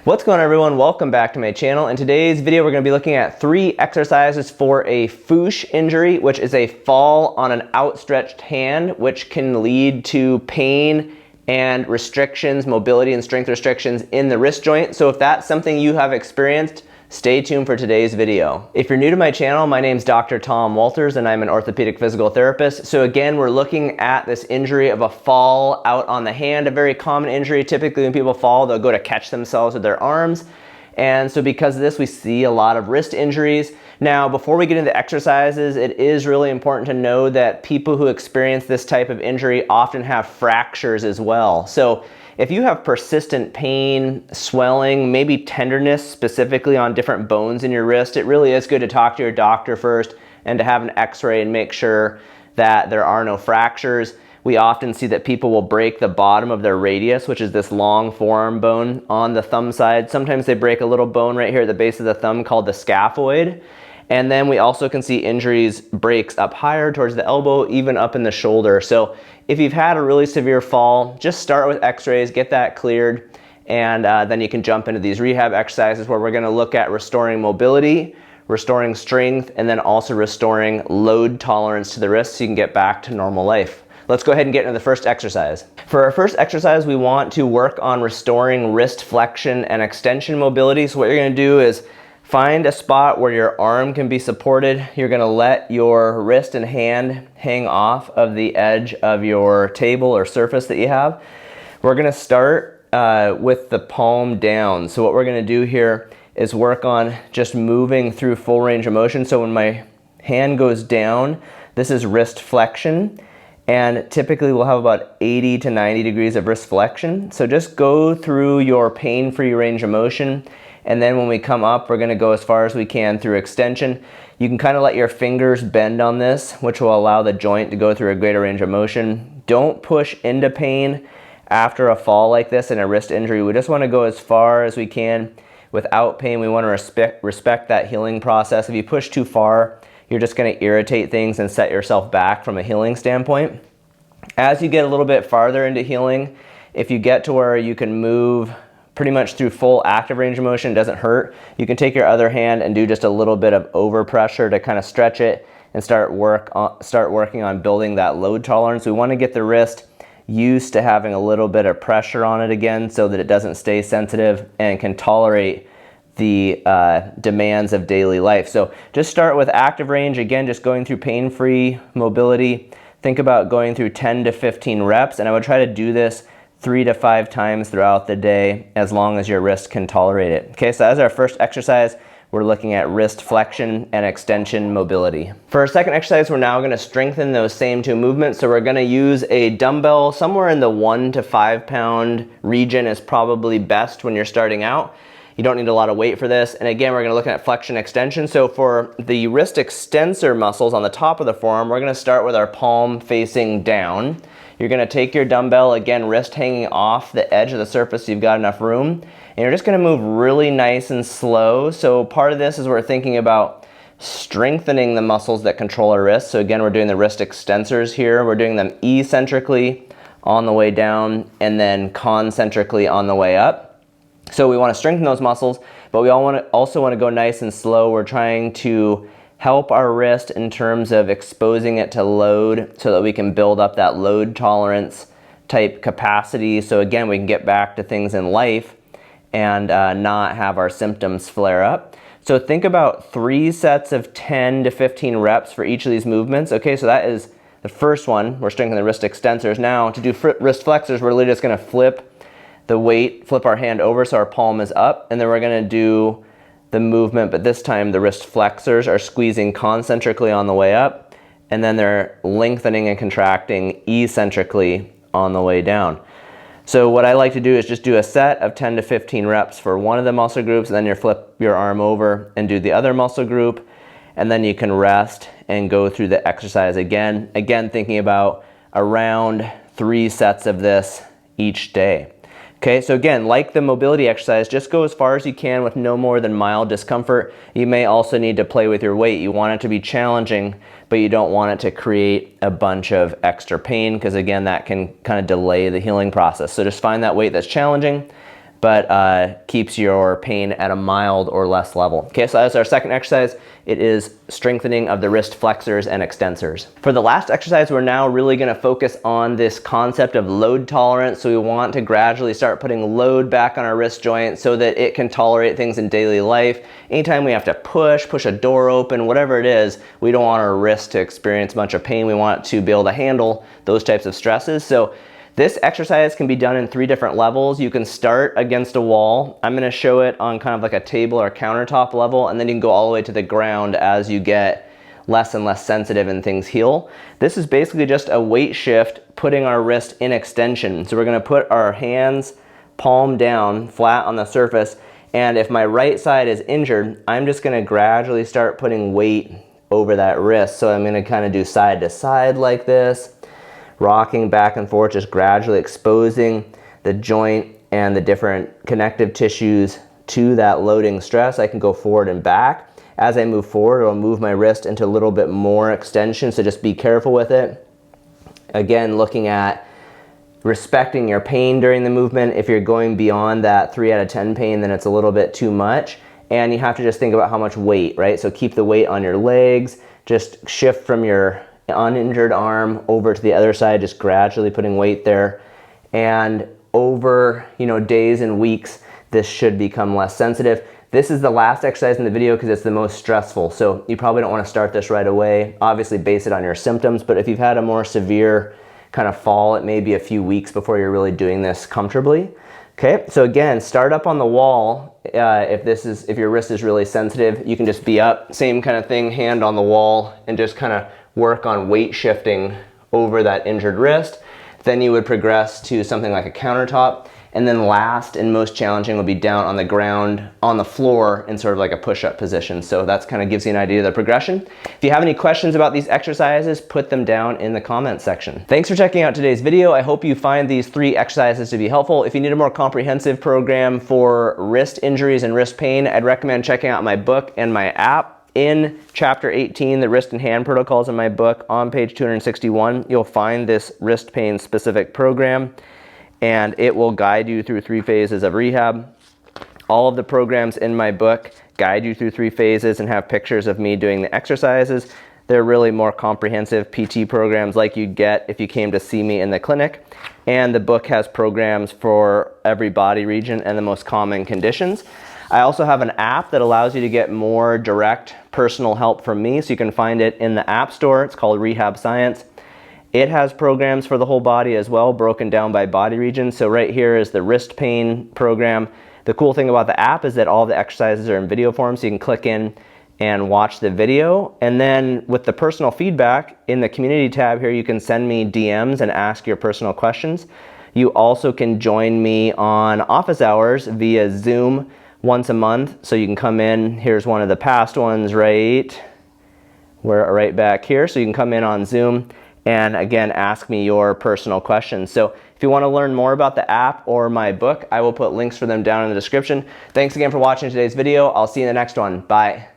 What's going on, everyone? Welcome back to my channel. In today's video, we're going to be looking at 3 exercises for a FOOSH injury, which is a fall on an outstretched hand, which can lead to pain and restrictions, mobility and strength restrictions in the wrist joint. So if that's something you have experienced, stay tuned for today's video. If you're new to my channel, my name's Dr. Tom Walters and I'm an orthopedic physical therapist. So again, we're looking at this injury of a fall out on the hand, a very common injury. Typically when people fall, they'll go to catch themselves with their arms. And so because of this, we see a lot of wrist injuries. Now, before we get into exercises, it is really important to know that people who experience this type of injury often have fractures as well. So if you have persistent pain, swelling, maybe tenderness specifically on different bones in your wrist, it really is good to talk to your doctor first and to have an x-ray and make sure that there are no fractures. We often see that people will break the bottom of their radius, which is this long forearm bone on the thumb side. Sometimes they break a little bone right here at the base of the thumb called the scaphoid. And then we also can see injuries, breaks up higher towards the elbow, even up in the shoulder. So if you've had a really severe fall, just start with x-rays, get that cleared, and then you can jump into these rehab exercises where we're gonna look at restoring mobility, restoring strength, and then also restoring load tolerance to the wrist so you can get back to normal life. Let's go ahead and get into the first exercise. For our first exercise, we want to work on restoring wrist flexion and extension mobility. So what you're gonna do is find a spot where your arm can be supported. You're gonna let your wrist and hand hang off of the edge of your table or surface that you have. We're gonna start with the palm down. So what we're gonna do here is work on just moving through full range of motion. So when my hand goes down, this is wrist flexion. And typically we'll have about 80 to 90 degrees of wrist flexion. So just go through your pain-free range of motion. And then when we come up, we're gonna go as far as we can through extension. You can kind of let your fingers bend on this, which will allow the joint to go through a greater range of motion. Don't push into pain after a fall like this in a wrist injury. We just wanna go as far as we can without pain. We wanna respect that healing process. If you push too far, you're just gonna irritate things and set yourself back from a healing standpoint. As you get a little bit farther into healing, if you get to where you can move pretty much through full active range of motion, it doesn't hurt, you can take your other hand and do just a little bit of overpressure to kind of stretch it and start working on building that load tolerance. We want to get the wrist used to having a little bit of pressure on it again so that it doesn't stay sensitive and can tolerate the demands of daily life. So just start with active range, again, just going through pain-free mobility. Think about going through 10 to 15 reps, and I would try to do this 3 to 5 times throughout the day as long as your wrist can tolerate it. Okay, so as our first exercise, we're looking at wrist flexion and extension mobility. For our second exercise, we're now gonna strengthen those same 2 movements. So we're gonna use a dumbbell somewhere in the 1 to 5 pound region is probably best when you're starting out. You don't need a lot of weight for this. And again, we're gonna look at flexion extension. So for the wrist extensor muscles on the top of the forearm, we're gonna start with our palm facing down. You're gonna take your dumbbell, again, wrist hanging off the edge of the surface so you've got enough room. And you're just gonna move really nice and slow. So part of this is we're thinking about strengthening the muscles that control our wrists. So again, we're doing the wrist extensors here. We're doing them eccentrically on the way down and then concentrically on the way up. So we wanna strengthen those muscles, but we also wanna go nice and slow. We're trying to help our wrist in terms of exposing it to load so that we can build up that load tolerance type capacity. So again, we can get back to things in life and not have our symptoms flare up. So think about 3 sets of 10 to 15 reps for each of these movements. Okay, so that is the first one. We're strengthening the wrist extensors. Now to do wrist flexors, we're literally just gonna flip the weight, flip our hand over so our palm is up, and then we're gonna do the movement, but this time the wrist flexors are squeezing concentrically on the way up, and then they're lengthening and contracting eccentrically on the way down. So what I like to do is just do a set of 10 to 15 reps for one of the muscle groups, and then you flip your arm over and do the other muscle group, and then you can rest and go through the exercise again. Again, thinking about around 3 sets of this each day. Okay, so again, like the mobility exercise, just go as far as you can with no more than mild discomfort. You may also need to play with your weight. You want it to be challenging, but you don't want it to create a bunch of extra pain because again, that can kind of delay the healing process. So just find that weight that's challenging, but keeps your pain at a mild or less level. Okay, so that's our second exercise. It is strengthening of the wrist flexors and extensors. For the last exercise, we're now really gonna focus on this concept of load tolerance. So we want to gradually start putting load back on our wrist joint so that it can tolerate things in daily life. Anytime we have to push a door open, whatever it is, we don't want our wrist to experience much of pain. We want to be able to handle those types of stresses. So this exercise can be done in 3 different levels. You can start against a wall. I'm gonna show it on kind of like a table or countertop level, and then you can go all the way to the ground as you get less and less sensitive and things heal. This is basically just a weight shift, putting our wrist in extension. So we're gonna put our hands palm down, flat on the surface, and if my right side is injured, I'm just gonna gradually start putting weight over that wrist. So I'm gonna kind of do side to side like this, rocking back and forth, just gradually exposing the joint and the different connective tissues to that loading stress. I can go forward and back. As I move forward, it'll move my wrist into a little bit more extension, so just be careful with it. Again, looking at respecting your pain during the movement. If you're going beyond that 3 out of 10 pain, then it's a little bit too much. And you have to just think about how much weight, right? So keep the weight on your legs, just shift from your uninjured arm over to the other side, just gradually putting weight there. And over, days and weeks, this should become less sensitive. This is the last exercise in the video because it's the most stressful. So you probably don't want to start this right away. Obviously base it on your symptoms, but if you've had a more severe kind of fall, it may be a few weeks before you're really doing this comfortably. Okay, so again, start up on the wall. If your wrist is really sensitive, you can just be up, same kind of thing, hand on the wall, and just kind of work on weight shifting over that injured wrist. Then you would progress to something like a countertop. And then last and most challenging would be down on the ground, on the floor, in sort of like a push-up position. So that's kind of gives you an idea of the progression. If you have any questions about these exercises, put them down in the comments section. Thanks for checking out today's video. I hope you find these 3 exercises to be helpful. If you need a more comprehensive program for wrist injuries and wrist pain, I'd recommend checking out my book and my app. In chapter 18, the wrist and hand protocols in my book, on page 261, you'll find this wrist pain specific program, and it will guide you through 3 phases of rehab. All of the programs in my book guide you through 3 phases and have pictures of me doing the exercises. They're really more comprehensive PT programs like you'd get if you came to see me in the clinic. And the book has programs for every body region and the most common conditions. I also have an app that allows you to get more direct personal help from me, so you can find it in the App Store. It's called Rehab Science. It has programs for the whole body as well, broken down by body region. So right here is the wrist pain program. The cool thing about the app is that all the exercises are in video form, so you can click in and watch the video. And then with the personal feedback, in the community tab here, you can send me DMs and ask your personal questions. You also can join me on office hours via Zoom once a month, so you can come in. Here's one of the past ones right back here. So you can come in on Zoom and again ask me your personal questions. So if you want to learn more about the app or my book, I will put links for them down in the description. Thanks again for watching today's video. I'll see you in the next one. Bye.